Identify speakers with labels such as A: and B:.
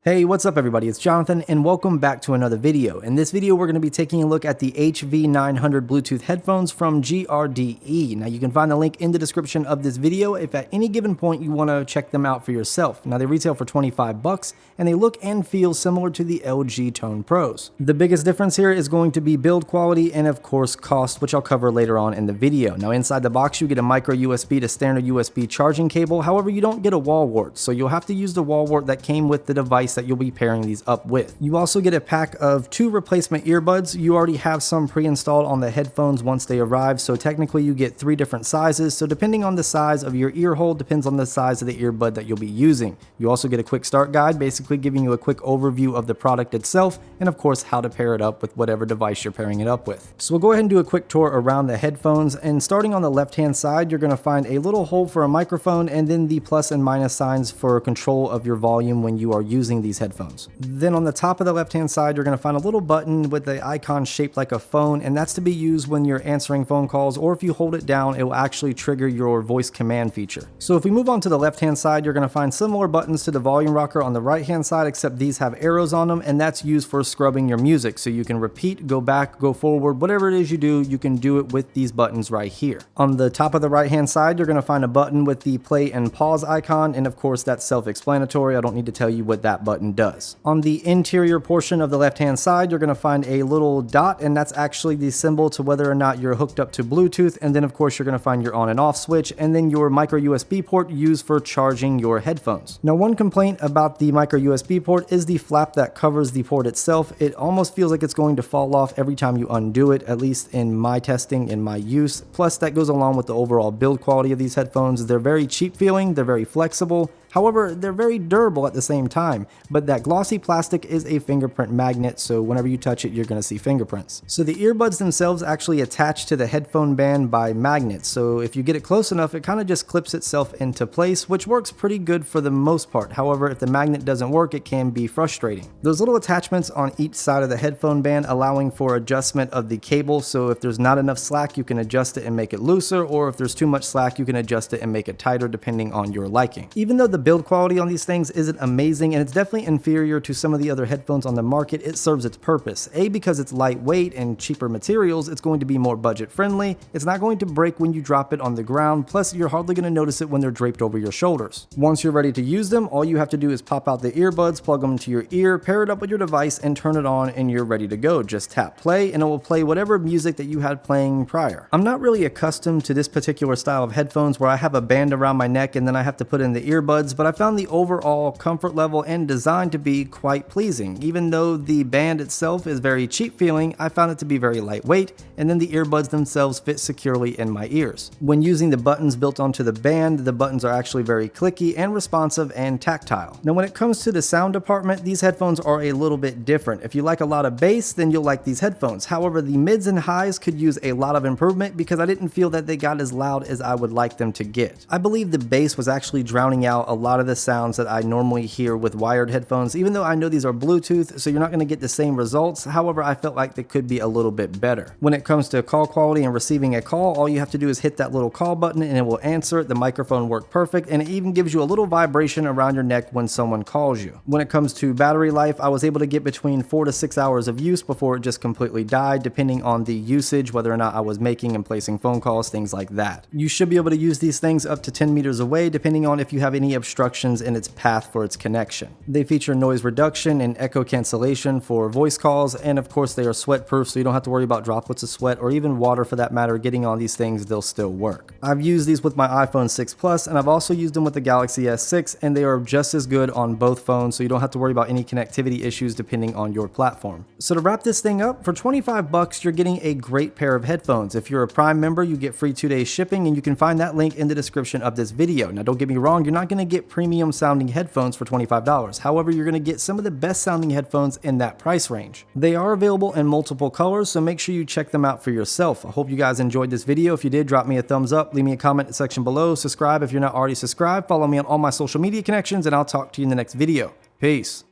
A: Hey, what's up everybody? It's Jonathan and welcome back to another video. In this video, we're going to be taking a look at the HV-900 Bluetooth headphones from GRDE. Now you can find the link in the description of this video if at any given point you want to check them out for yourself. Now they retail for 25 bucks and they look and feel similar to the LG Tone Pros. The biggest difference here is going to be build quality and of course cost, which I'll cover later on in the video. Now inside the box you get a micro USB to standard USB charging cable. However, you don't get a wall wart, so you'll have to use the wall wart that came with the device that you'll be pairing these up with. You also get a pack of 2 replacement earbuds. You already have some pre-installed on the headphones once they arrive, so technically you get 3 different sizes. So depending on the size of your ear hole depends on the size of the earbud that you'll be using. You also get a quick start guide, basically giving you a quick overview of the product itself and of course how to pair it up with whatever device you're pairing it up with. So we'll go ahead and do a quick tour around the headphones, and starting on the left hand side you're going to find a little hole for a microphone and then the plus and minus signs for control of your volume when you are using these headphones. Then on the top of the left hand side you're going to find a little button with the icon shaped like a phone, and that's to be used when you're answering phone calls, or if you hold it down it will actually trigger your voice command feature. So if we move on to the left hand side, you're going to find similar buttons to the volume rocker on the right hand side, except these have arrows on them, and that's used for scrubbing your music, so you can repeat, go back, go forward, whatever it is you do, you can do it with these buttons right here. On the top of the right hand side you're going to find a button with the play and pause icon, and of course that's self-explanatory. I don't need to tell you what that button does. On the interior portion of the left hand side you're going to find a little dot, and that's actually the symbol to whether or not you're hooked up to Bluetooth, and then of course you're going to find your on and off switch, and then your micro USB port used for charging your headphones. Now one complaint about the micro USB port is the flap that covers the port itself. It almost feels like it's going to fall off every time you undo it, at least in my testing, in my use. Plus that goes along with the overall build quality of these headphones. They're very cheap feeling, they're very flexible. However, they're very durable at the same time, but that glossy plastic is a fingerprint magnet, so whenever you touch it, you're going to see fingerprints. So the earbuds themselves actually attach to the headphone band by magnets, so if you get it close enough, it kind of just clips itself into place, which works pretty good for the most part. However, if the magnet doesn't work, it can be frustrating. Those little attachments on each side of the headphone band allowing for adjustment of the cable, so if there's not enough slack, you can adjust it and make it looser, or if there's too much slack, you can adjust it and make it tighter depending on your liking. Even though the build quality on these things isn't amazing, and it's definitely inferior to some of the other headphones on the market, it serves its purpose. Because it's lightweight and cheaper materials, it's going to be more budget friendly. It's not going to break when you drop it on the ground, plus you're hardly going to notice it when they're draped over your shoulders. Once you're ready to use them, all you have to do is pop out the earbuds, plug them into your ear, pair it up with your device, and turn it on, and you're ready to go. Just tap play and it will play whatever music that you had playing prior. I'm not really accustomed to this particular style of headphones where I have a band around my neck and then I have to put in the earbuds, but I found the overall comfort level and design to be quite pleasing. Even though the band itself is very cheap feeling, I found it to be very lightweight, and then the earbuds themselves fit securely in my ears. When using the buttons built onto the band, the buttons are actually very clicky and responsive and tactile. Now when it comes to the sound department, these headphones are a little bit different. If you like a lot of bass, then you'll like these headphones. However, the mids and highs could use a lot of improvement because I didn't feel that they got as loud as I would like them to get. I believe the bass was actually drowning out a lot of the sounds that I normally hear with wired headphones, even though I know these are Bluetooth, so you're not going to get the same results. However, I felt like they could be a little bit better. When it comes to call quality and receiving a call, all you have to do is hit that little call button and it will answer. The microphone worked perfect, and it even gives you a little vibration around your neck when someone calls you. When it comes to battery life, I was able to get between 4 to 6 hours of use before it just completely died, depending on the usage, whether or not I was making and placing phone calls, things like that. You should be able to use these things up to 10 meters away, depending on if you have any obstructions in its path for its connection. They feature noise reduction and echo cancellation for voice calls, and of course they are sweat proof, so you don't have to worry about droplets of sweat or even water for that matter getting on these things. They'll still work. I've used these with my iPhone 6 Plus, and I've also used them with the Galaxy S6, and they are just as good on both phones, so you don't have to worry about any connectivity issues depending on your platform. So to wrap this thing up, for 25 bucks you're getting a great pair of headphones. If you're a Prime member, you get free 2 days shipping, and you can find that link in the description of this video. Now don't get me wrong, you're not going to get premium sounding headphones for $25. However, you're going to get some of the best sounding headphones in that price range. They are available in multiple colors, so make sure you check them out for yourself. I hope you guys enjoyed this video. If you did, drop me a thumbs up, leave me a comment in the section below, subscribe if you're not already subscribed, follow me on all my social media connections, and I'll talk to you in the next video. Peace.